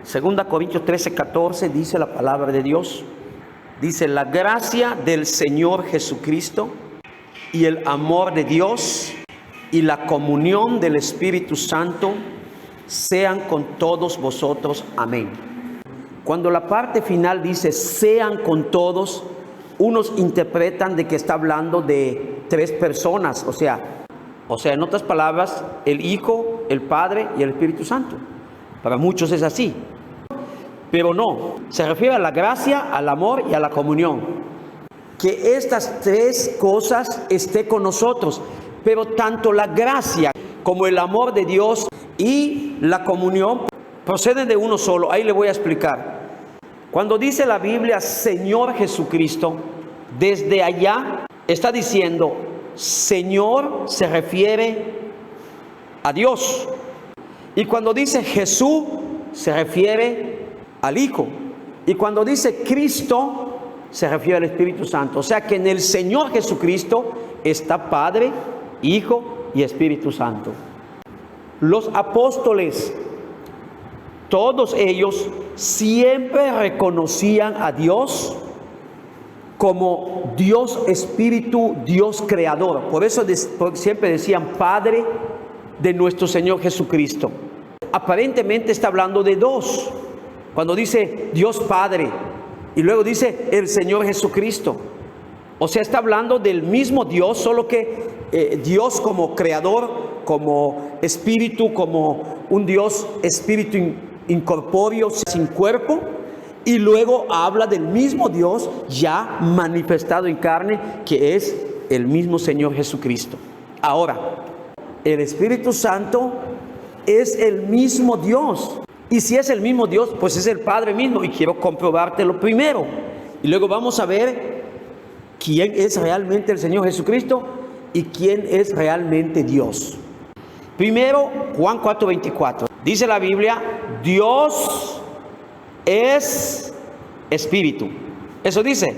Segunda Corintios 13:14 dice la palabra de Dios. Dice: la gracia del Señor Jesucristo y el amor de Dios y la comunión del Espíritu Santo sean con todos vosotros. Amén. Cuando la parte final dice sean con todos, unos interpretan de que está hablando de tres personas, o sea, en otras palabras, el Hijo, el Padre y el Espíritu Santo. Para muchos es así, pero no, se refiere a la gracia, al amor y a la comunión. Que estas tres cosas esté con nosotros, pero tanto la gracia como el amor de Dios y la comunión proceden de uno solo. Ahí le voy a explicar. Cuando dice la Biblia Señor Jesucristo, desde allá está diciendo Señor, se refiere a Dios. Y cuando dice Jesús, se refiere al Hijo. Y cuando dice Cristo, se refiere al Espíritu Santo. O sea que en el Señor Jesucristo está Padre, Hijo y Espíritu Santo. Los apóstoles, todos ellos siempre reconocían a Dios como Dios Espíritu, Dios Creador. Por eso siempre decían Padre de nuestro Señor Jesucristo. Aparentemente está hablando de dos. Cuando dice Dios Padre y luego dice el Señor Jesucristo. O sea, está hablando del mismo Dios, solo que Dios como Creador, como Espíritu, como un Dios Espíritu incorpóreo, sin cuerpo. Y luego habla del mismo Dios ya manifestado en carne, que es el mismo Señor Jesucristo. Ahora, el Espíritu Santo es el mismo Dios. Y si es el mismo Dios, pues es el Padre mismo. Y quiero comprobártelo primero. Y luego vamos a ver quién es realmente el Señor Jesucristo y quién es realmente Dios. Primero, Juan 4:24. Dice la Biblia, Dios es espíritu. Eso dice.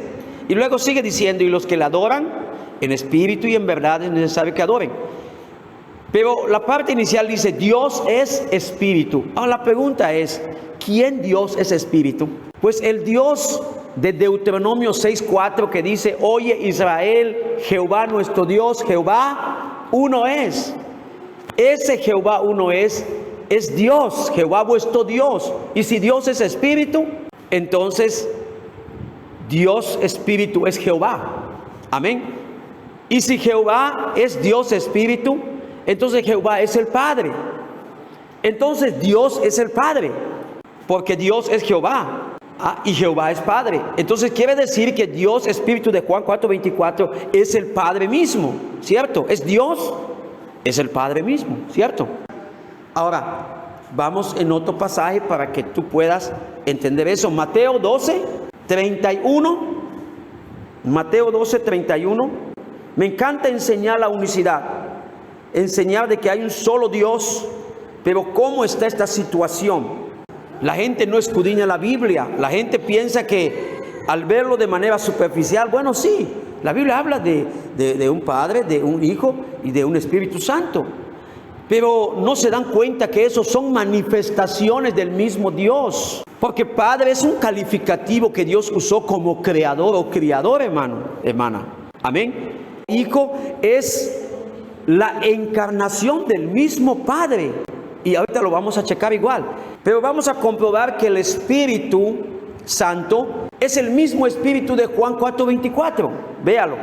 Y luego sigue diciendo, y los que le adoran en espíritu y en verdad es necesario que adoren. Pero la parte inicial dice, Dios es espíritu. Ahora la pregunta es, ¿quién Dios es espíritu? Pues el Dios de Deuteronomio 6:4 que dice, oye Israel, Jehová nuestro Dios, Jehová uno es. Ese Jehová uno es Dios, Jehová vuestro Dios. Y si Dios es espíritu, entonces Dios espíritu es Jehová. Amén. Y si Jehová es Dios espíritu, entonces Jehová es el Padre. Entonces Dios es el Padre, porque Dios es Jehová. Y Jehová es Padre. Entonces quiere decir que Dios espíritu de Juan 4:24 es el Padre mismo, ¿cierto? Es Dios, es el Padre mismo, ¿cierto? Ahora, vamos en otro pasaje para que tú puedas entender eso. Mateo 12:31. Mateo 12:31. Me encanta enseñar la unicidad. Enseñar de que hay un solo Dios. Pero ¿cómo está esta situación? La gente no escudriña la Biblia. La gente piensa que al verlo de manera superficial, bueno, sí, la Biblia habla de un Padre, de un Hijo y de un Espíritu Santo. Pero no se dan cuenta que esos son manifestaciones del mismo Dios. Porque Padre es un calificativo que Dios usó como creador o criador, hermana. Amén. Hijo es la encarnación del mismo Padre. Y ahorita lo vamos a checar igual. Pero vamos a comprobar que el Espíritu Santo es el mismo Espíritu de Juan 4:24. Véalo.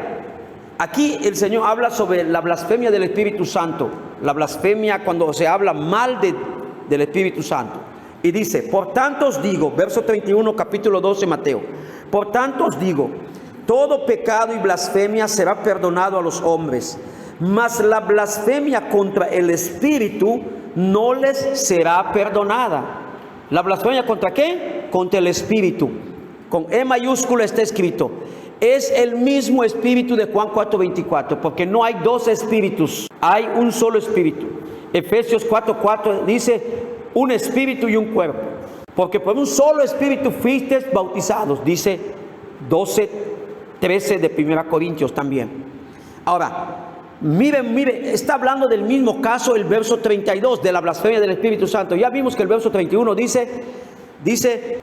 Aquí el Señor habla sobre la blasfemia del Espíritu Santo. La blasfemia cuando se habla mal del Espíritu Santo. Y dice, por tanto os digo, verso 31, capítulo 12, Mateo. Por tanto os digo, todo pecado y blasfemia será perdonado a los hombres, mas la blasfemia contra el Espíritu no les será perdonada. ¿La blasfemia contra qué? Contra el Espíritu. Con E mayúscula está escrito. Es el mismo Espíritu de Juan 4:24, porque no hay dos espíritus, hay un solo Espíritu. Efesios 4:4 dice, un espíritu y un cuerpo. Porque por un solo Espíritu fuisteis bautizados, dice 12:13 de 1 Corintios también. Ahora, miren, está hablando del mismo caso el verso 32 de la blasfemia del Espíritu Santo. Ya vimos que el verso 31 dice, Dice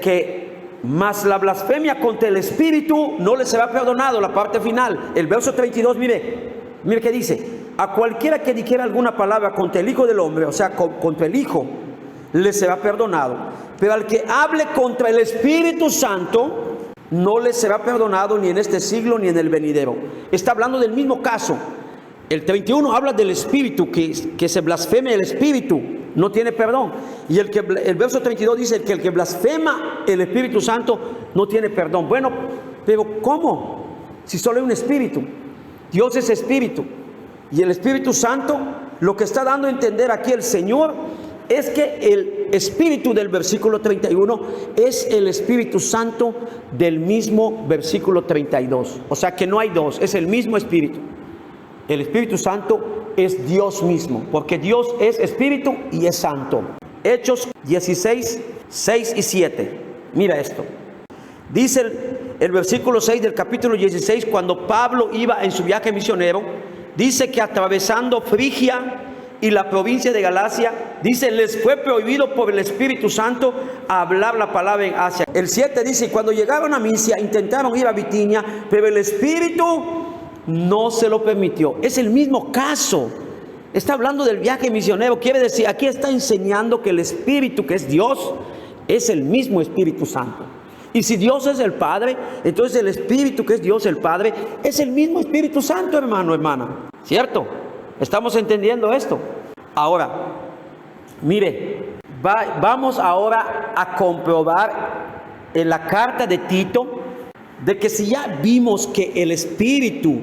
que mas la blasfemia contra el Espíritu no les será perdonado, la parte final. El verso 32, mire que dice: a cualquiera que dijera alguna palabra contra el Hijo del Hombre, o sea, contra el Hijo, le será perdonado. Pero al que hable contra el Espíritu Santo, no le será perdonado ni en este siglo ni en el venidero. Está hablando del mismo caso. El 31 habla del Espíritu, que se blasfeme el Espíritu, no tiene perdón. Y el verso 32 dice que el que blasfema el Espíritu Santo no tiene perdón. Bueno, pero ¿cómo? Si solo hay un Espíritu. Dios es Espíritu. Y el Espíritu Santo, lo que está dando a entender aquí el Señor, es que el Espíritu del versículo 31 es el Espíritu Santo del mismo versículo 32. O sea que no hay dos, es el mismo Espíritu. El Espíritu Santo es Dios mismo, porque Dios es Espíritu y es Santo. Hechos 16, 6 y 7. Mira esto. Dice el versículo 6 del capítulo 16, cuando Pablo iba en su viaje misionero, dice que atravesando Frigia y la provincia de Galacia, dice, les fue prohibido por el Espíritu Santo hablar la palabra en Asia. El 7 dice, cuando llegaron a Misia, intentaron ir a Bitinia, pero el Espíritu no se lo permitió. Es el mismo caso. Está hablando del viaje misionero. Quiere decir, aquí está enseñando que el Espíritu, que es Dios, es el mismo Espíritu Santo. Y si Dios es el Padre, entonces el Espíritu, que es Dios el Padre, es el mismo Espíritu Santo, hermano, hermana. ¿Cierto? ¿Estamos entendiendo esto? Ahora, mire, vamos ahora a comprobar en la carta de Tito, de que si ya vimos que el Espíritu,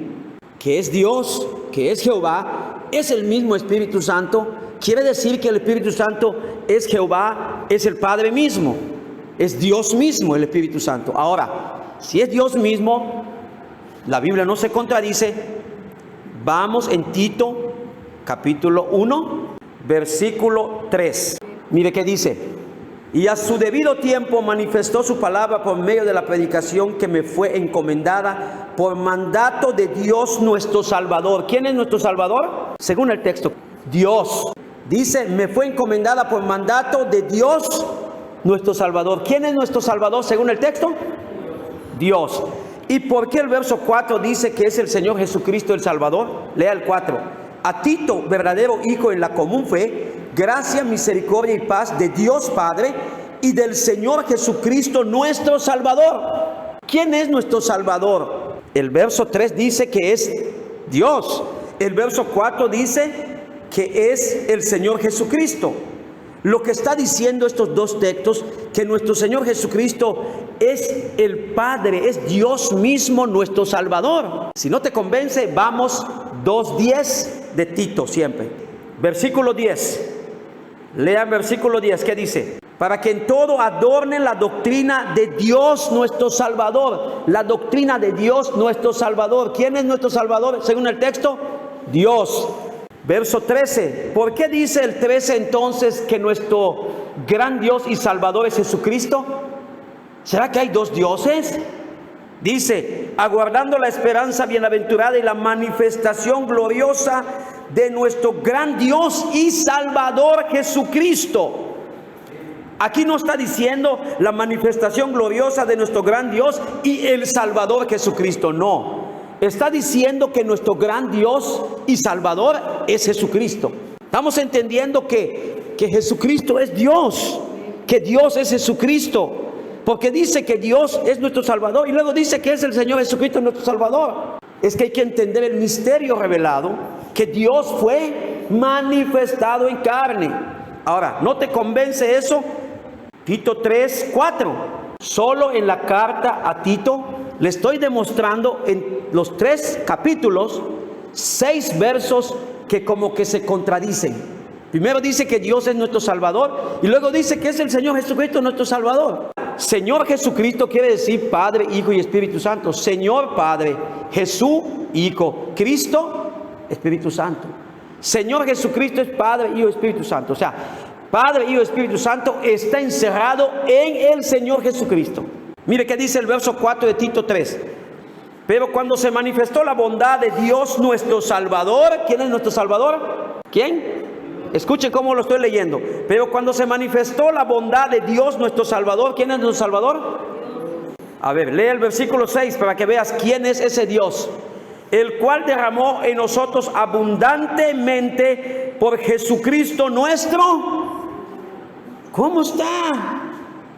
que es Dios, que es Jehová, es el mismo Espíritu Santo, quiere decir que el Espíritu Santo es Jehová, es el Padre mismo, es Dios mismo el Espíritu Santo. Ahora, si es Dios mismo, la Biblia no se contradice. Vamos en Tito capítulo 1, versículo 3. Mire qué dice: y a su debido tiempo manifestó su palabra por medio de la predicación que me fue encomendada por mandato de Dios nuestro Salvador. ¿Quién es nuestro Salvador? Según el texto, Dios. Dice, me fue encomendada por mandato de Dios nuestro Salvador. ¿Quién es nuestro Salvador según el texto? Dios. ¿Y por qué el verso 4 dice que es el Señor Jesucristo el Salvador? Lea el 4. A Tito, verdadero hijo en la común fe, gracia, misericordia y paz de Dios Padre y del Señor Jesucristo nuestro Salvador. ¿Quién es nuestro Salvador? El verso 3 dice que es Dios. El verso 4 dice que es el Señor Jesucristo. Lo que está diciendo estos dos textos, que nuestro Señor Jesucristo es el Padre, es Dios mismo nuestro Salvador. Si no te convence, vamos 2:10 de Tito siempre. Versículo 10. Lean versículo 10, ¿qué dice? Para que en todo adornen la doctrina de Dios nuestro Salvador. La doctrina de Dios nuestro Salvador. ¿Quién es nuestro Salvador según el texto? Dios. Verso 13. ¿Por qué dice el 13 entonces que nuestro gran Dios y Salvador es Jesucristo? ¿Será que hay dos dioses? Dice, aguardando la esperanza bienaventurada y la manifestación gloriosa de nuestro gran Dios y Salvador Jesucristo. Aquí no está diciendo la manifestación gloriosa de nuestro gran Dios y el Salvador Jesucristo, no. Está diciendo que nuestro gran Dios y Salvador es Jesucristo. Estamos entendiendo que Jesucristo es Dios, que Dios es Jesucristo, porque dice que Dios es nuestro Salvador y luego dice que es el Señor Jesucristo nuestro Salvador. Es que hay que entender el misterio revelado, que Dios fue manifestado en carne. Ahora, ¿no te convence eso? Tito 3:4. Solo en la carta a Tito le estoy demostrando en los 3 capítulos 6 versos que como que se contradicen. Primero dice que Dios es nuestro Salvador y luego dice que es el Señor Jesucristo nuestro Salvador. Señor Jesucristo quiere decir Padre, Hijo y Espíritu Santo. Señor Padre, Jesús, Hijo, Cristo, Espíritu Santo. Señor Jesucristo es Padre, Hijo y Espíritu Santo. O sea, Padre, Hijo y Espíritu Santo está encerrado en el Señor Jesucristo. Mire qué dice el verso 4 de Tito 3. Pero cuando se manifestó la bondad de Dios nuestro Salvador, ¿quién es nuestro Salvador? ¿Quién? Escuchen cómo lo estoy leyendo. Pero cuando se manifestó la bondad de Dios nuestro Salvador, ¿quién es nuestro Salvador? A ver, lee el versículo 6 para que veas quién es ese Dios. El cual derramó en nosotros abundantemente por Jesucristo nuestro. ¿Cómo está?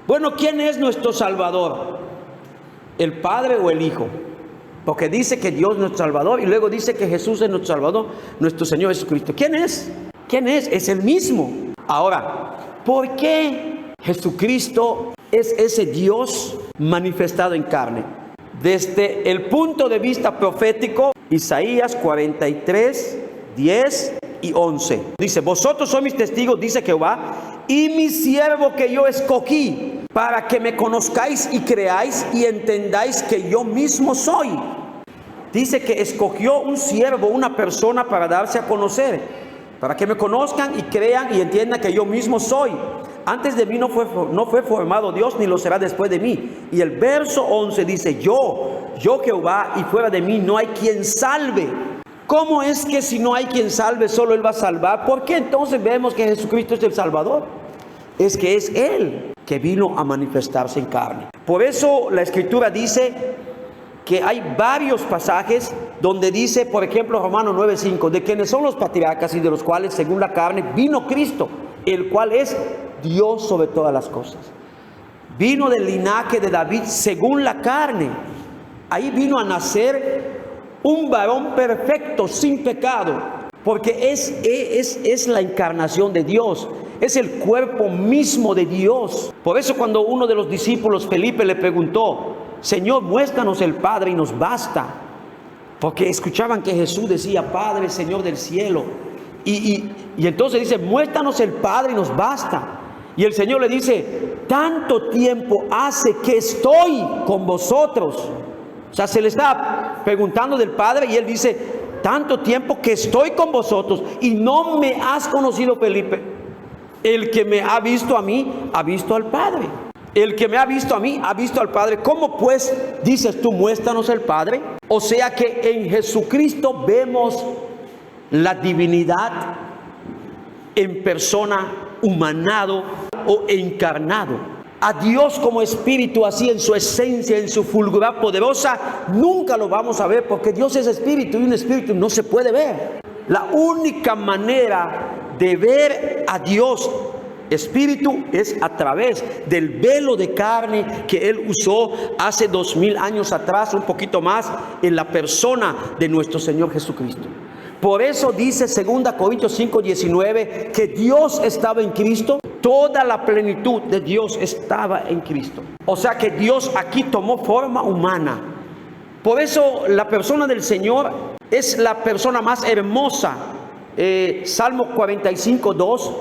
Bueno, ¿quién es nuestro Salvador? ¿El Padre o el Hijo? Porque dice que Dios es nuestro Salvador y luego dice que Jesús es nuestro Salvador, nuestro Señor Jesucristo. ¿Quién es? ¿Quién es? Es el mismo. Ahora, ¿por qué Jesucristo es ese Dios manifestado en carne? Desde el punto de vista profético, Isaías 43, 10 y 11. Dice, vosotros sois mis testigos, dice Jehová, y mi siervo que yo escogí, para que me conozcáis y creáis y entendáis que yo mismo soy. Dice que escogió un siervo, una persona para darse a conocer, para que me conozcan y crean y entiendan que yo mismo soy. Antes de mí no fue formado Dios, ni lo será después de mí. Y el verso 11 dice, yo Jehová, y fuera de mí no hay quien salve. ¿Cómo es que si no hay quien salve, solo Él va a salvar? ¿Por qué entonces vemos que Jesucristo es el Salvador? Es que es Él que vino a manifestarse en carne. Por eso la Escritura dice que hay varios pasajes donde dice, por ejemplo, Romanos 9:5, de quienes son los patriarcas y de los cuales, según la carne, vino Cristo, el cual es Dios sobre todas las cosas. Vino del linaje de David según la carne. Ahí vino a nacer un varón perfecto, sin pecado, porque es la encarnación de Dios, es el cuerpo mismo de Dios. Por eso cuando uno de los discípulos, Felipe, le preguntó, Señor, muéstranos el Padre y nos basta, porque escuchaban que Jesús decía, Padre, Señor del cielo, y entonces dice, muéstranos el Padre y nos basta. Y el Señor le dice, tanto tiempo hace que estoy con vosotros. O sea, se le está preguntando del Padre y Él dice, tanto tiempo que estoy con vosotros y no me has conocido, Felipe. El que me ha visto a mí, ha visto al Padre. El que me ha visto a mí, ha visto al Padre. ¿Cómo pues dices tú, muéstranos el Padre? O sea que en Jesucristo vemos la divinidad en persona, humanado o encarnado. A Dios como espíritu, así en su esencia, en su fulgura poderosa, nunca lo vamos a ver, porque Dios es espíritu y un espíritu no se puede ver. La única manera de ver a Dios espíritu es a través del velo de carne que Él usó hace 2000 años atrás, un poquito más, en la persona de nuestro Señor Jesucristo. Por eso dice 2 Corintios 5:19 que Dios estaba en Cristo. Toda la plenitud de Dios estaba en Cristo. O sea que Dios aquí tomó forma humana. Por eso la persona del Señor es la persona más hermosa. Salmo 45:2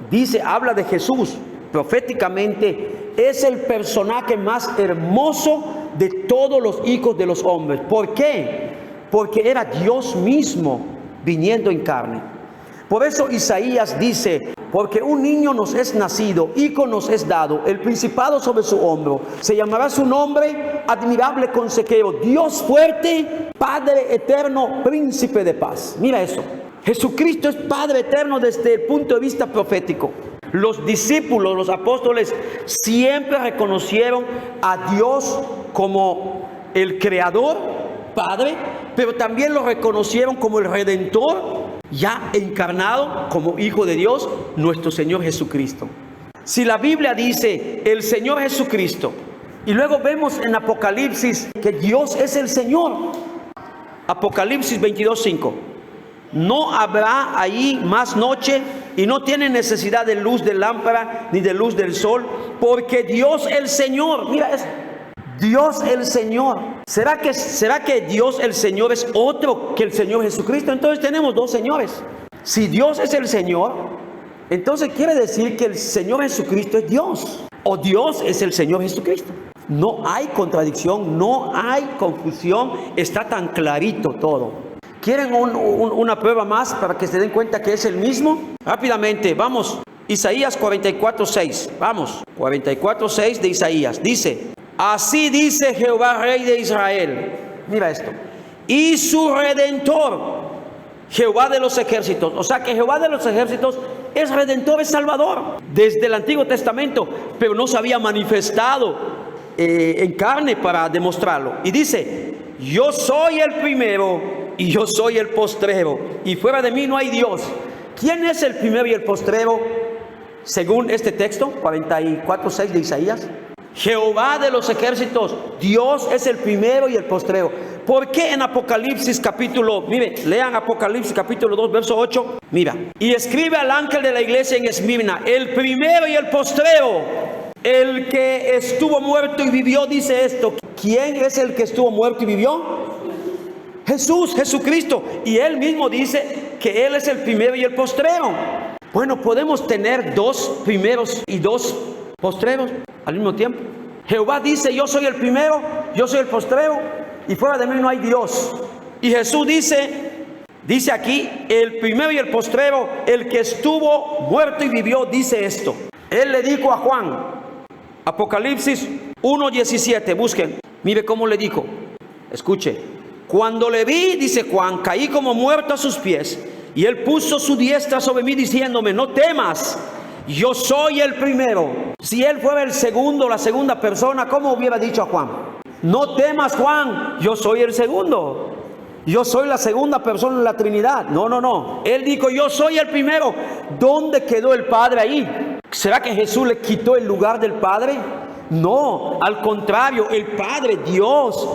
dice, habla de Jesús proféticamente, es el personaje más hermoso de todos los hijos de los hombres. ¿Por qué? Porque era Dios mismo viniendo en carne. Por eso Isaías dice, porque un niño nos es nacido, hijo nos es dado, el principado sobre su hombro, se llamará su nombre, admirable consejero, Dios fuerte, Padre eterno, príncipe de paz. Mira eso, Jesucristo es Padre eterno desde el punto de vista profético. Los discípulos, los apóstoles, siempre reconocieron a Dios como el creador, Padre, pero también lo reconocieron como el Redentor, ya encarnado como Hijo de Dios, nuestro Señor Jesucristo. Si la Biblia dice el Señor Jesucristo, y luego vemos en Apocalipsis que Dios es el Señor, Apocalipsis 22:5, no habrá ahí más noche y no tiene necesidad de luz de lámpara ni de luz del sol, porque Dios el Señor, mira eso, Dios el Señor. ¿Será que Dios el Señor es otro que el Señor Jesucristo? Entonces tenemos dos señores. Si Dios es el Señor, entonces quiere decir que el Señor Jesucristo es Dios, o Dios es el Señor Jesucristo. No hay contradicción, no hay confusión, está tan clarito todo. ¿Quieren una prueba más para que se den cuenta que es el mismo? Rápidamente, vamos, Isaías 44:6, vamos, 44:6 de Isaías, dice, así dice Jehová, Rey de Israel, mira esto, y su Redentor, Jehová de los ejércitos. O sea que Jehová de los ejércitos es Redentor, es Salvador, desde el Antiguo Testamento, pero no se había manifestado en carne para demostrarlo. Y dice: yo soy el primero y yo soy el postrero, y fuera de mí no hay Dios. ¿Quién es el primero y el postrero? Según este texto, 44:6 de Isaías, Jehová de los ejércitos, Dios es el primero y el postrero. ¿Por qué en Apocalipsis capítulo, mire, lean Apocalipsis capítulo 2, verso 8, mira, y escribe al ángel de la iglesia en Esmirna, el primero y el postrero, el que estuvo muerto y vivió, dice esto. ¿Quién es el que estuvo muerto y vivió? Jesús, Jesucristo. Y él mismo dice que él es el primero y el postrero. Bueno, podemos tener dos primeros y dos postreros al mismo tiempo. Jehová dice: yo soy el primero, yo soy el postrero, y fuera de mí no hay Dios. Y Jesús dice aquí, el primero y el postrero, el que estuvo muerto y vivió, dice esto. Él le dijo a Juan, Apocalipsis 1:17, busquen, mire cómo le dijo. Escuche: cuando le vi, dice Juan, caí como muerto a sus pies, y él puso su diestra sobre mí diciéndome: no temas, yo soy el primero. Si él fuera el segundo, la segunda persona, ¿cómo hubiera dicho a Juan? No temas, Juan, yo soy el segundo, yo soy la segunda persona en la Trinidad. No, él dijo: yo soy el primero. ¿Dónde quedó el Padre ahí? ¿Será que Jesús le quitó el lugar del Padre? No, al contrario, el Padre, Dios,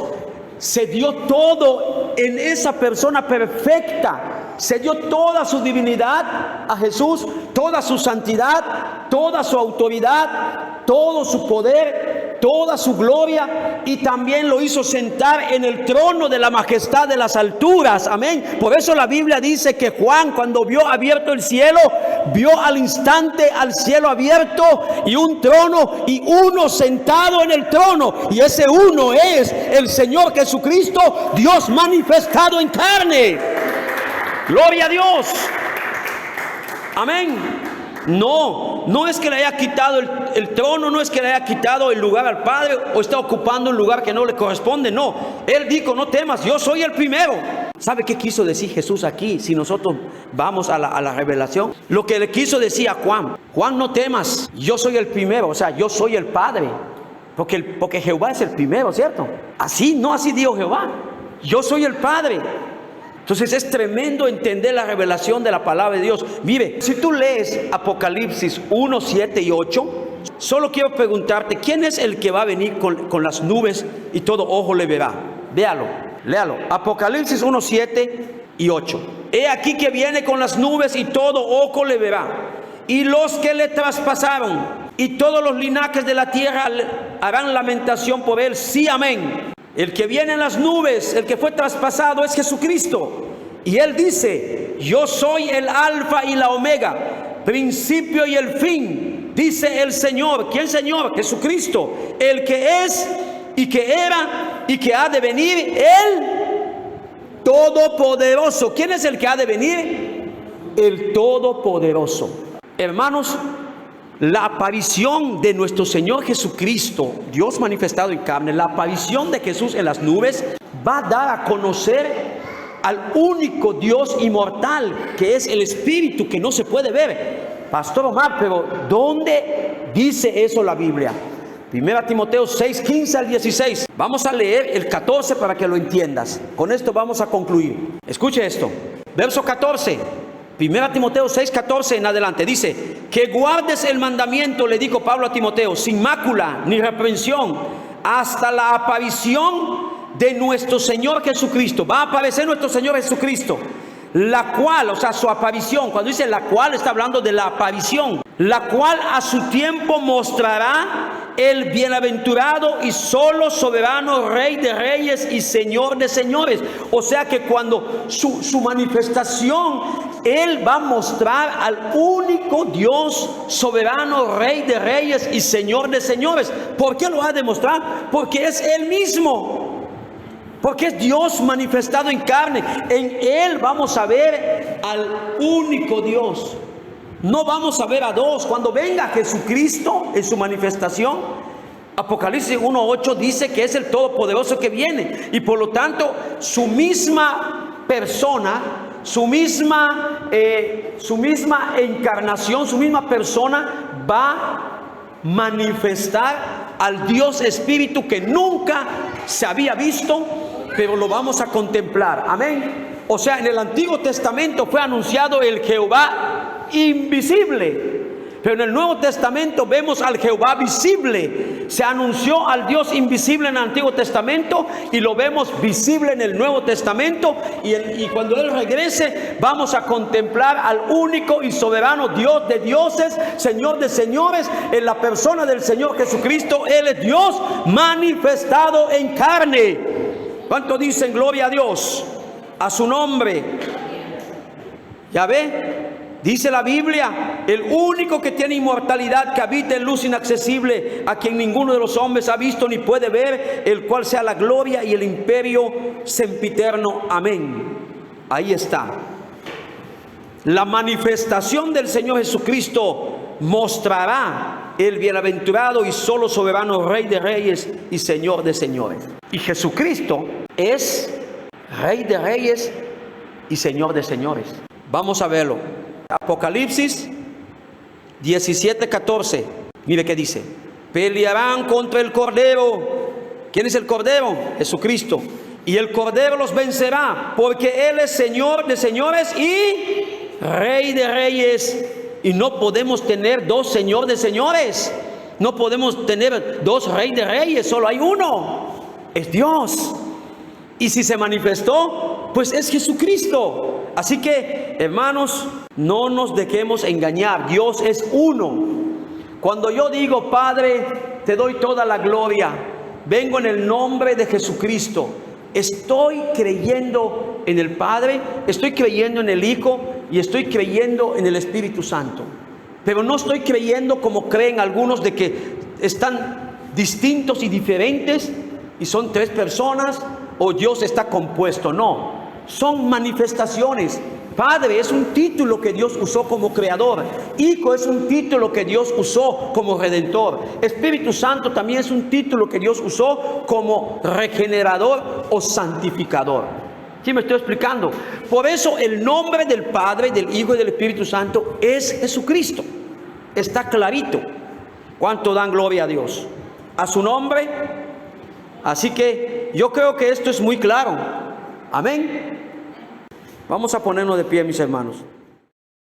se dio todo en esa persona perfecta. Se dio toda su divinidad a Jesús, toda su santidad, toda su autoridad, todo su poder, toda su gloria, y también lo hizo sentar en el trono de la majestad de las alturas. Amén. Por eso la Biblia dice que Juan, cuando vio abierto el cielo, vio al instante al cielo abierto y un trono y uno sentado en el trono, y ese uno es el Señor Jesucristo, Dios manifestado en carne. Gloria a Dios. Amén. No es que le haya quitado el trono, no es que le haya quitado el lugar al Padre o está ocupando un lugar que no le corresponde. No, él dijo: no temas, yo soy el primero. ¿Sabe qué quiso decir Jesús aquí? Si nosotros vamos a la revelación, lo que le quiso decir a Juan: Juan, no temas, yo soy el primero. O sea, yo soy el Padre, porque Jehová es el primero, ¿cierto? Así dijo Jehová: yo soy el Padre. Entonces es tremendo entender la revelación de la palabra de Dios. Mire, si tú lees Apocalipsis 1, 7 y 8, solo quiero preguntarte: ¿quién es el que va a venir con las nubes y todo ojo le verá? Véalo, léalo. Apocalipsis 1, 7 y 8. He aquí que viene con las nubes y todo ojo le verá, y los que le traspasaron y todos los linajes de la tierra harán lamentación por él. Sí, amén. El que viene en las nubes, el que fue traspasado, es Jesucristo. Y él dice: yo soy el alfa y la omega, principio y el fin, dice el Señor. ¿Quién Señor? Jesucristo, el que es y que era y que ha de venir, el Todopoderoso. ¿Quién es el que ha de venir? El Todopoderoso. Hermanos, la aparición de nuestro Señor Jesucristo, Dios manifestado en carne, la aparición de Jesús en las nubes, va a dar a conocer al único Dios inmortal, que es el Espíritu, que no se puede ver. Pastor Omar, pero ¿dónde dice eso la Biblia? 1 Timoteo 6, 15 al 16. Vamos a leer el 14 para que lo entiendas. Con esto vamos a concluir. Escuche esto. Verso 14. 1 Timoteo 6, 14 en adelante. Dice: que guardes el mandamiento, le dijo Pablo a Timoteo, sin mácula ni reprensión, hasta la aparición de nuestro Señor Jesucristo. Va a aparecer nuestro Señor Jesucristo, la cual, o sea, su aparición. Cuando dice la cual, está hablando de la aparición, la cual a su tiempo mostrará el bienaventurado y solo soberano Rey de reyes y Señor de señores. O sea que cuando su manifestación, él va a mostrar al único Dios soberano, Rey de reyes y Señor de señores. ¿Por qué lo ha de mostrar? Porque es él mismo, porque es Dios manifestado en carne. En él vamos a ver al único Dios. No vamos a ver a dos. Cuando venga Jesucristo en su manifestación, Apocalipsis 1:8 dice que es el Todopoderoso que viene, y por lo tanto su misma persona, su misma encarnación, su misma persona va a manifestar al Dios Espíritu que nunca se había visto, pero lo vamos a contemplar. Amén. O sea, en el Antiguo Testamento fue anunciado el Jehová invisible, pero en el Nuevo Testamento vemos al Jehová visible. Se anunció al Dios invisible en el Antiguo Testamento y lo vemos visible en el Nuevo Testamento. Y cuando Él regrese, vamos a contemplar al único y soberano Dios de dioses, Señor de señores, en la persona del Señor Jesucristo. Él es Dios manifestado en carne. ¿Cuánto dicen gloria a Dios? A su nombre. ¿Ya ve? Dice la Biblia, el único que tiene inmortalidad, que habita en luz inaccesible, a quien ninguno de los hombres ha visto ni puede ver, el cual sea la gloria y el imperio sempiterno. Amén. Ahí está. La manifestación del Señor Jesucristo mostrará el bienaventurado y solo soberano Rey de reyes y Señor de señores. Y Jesucristo es Rey de reyes y Señor de señores. Vamos a verlo. Apocalipsis 17:14. Mire qué dice: pelearán contra el Cordero. ¿Quién es el Cordero? Jesucristo. Y el Cordero los vencerá, porque Él es Señor de señores y Rey de reyes. Y no podemos tener dos Señor de señores. No podemos tener dos Rey de reyes. Solo hay uno. Es Dios. Y si se manifestó, pues es Jesucristo. Así que, hermanos, no nos dejemos engañar. Dios es uno. Cuando yo digo, Padre, te doy toda la gloria, vengo en el nombre de Jesucristo, estoy creyendo en el Padre, estoy creyendo en el Hijo y estoy creyendo en el Espíritu Santo. Pero no estoy creyendo como creen algunos, de que están distintos y diferentes y son tres personas, o Dios está compuesto. No, son manifestaciones. Padre es un título que Dios usó como creador. Hijo es un título que Dios usó como redentor. Espíritu Santo también es un título que Dios usó como regenerador o santificador. ¿Sí me estoy explicando? Por eso el nombre del Padre, del Hijo y del Espíritu Santo es Jesucristo. Está clarito. ¿Cuánto dan gloria a Dios? A su nombre. Así que yo creo que esto es muy claro. Amén. Vamos a ponernos de pie, mis hermanos.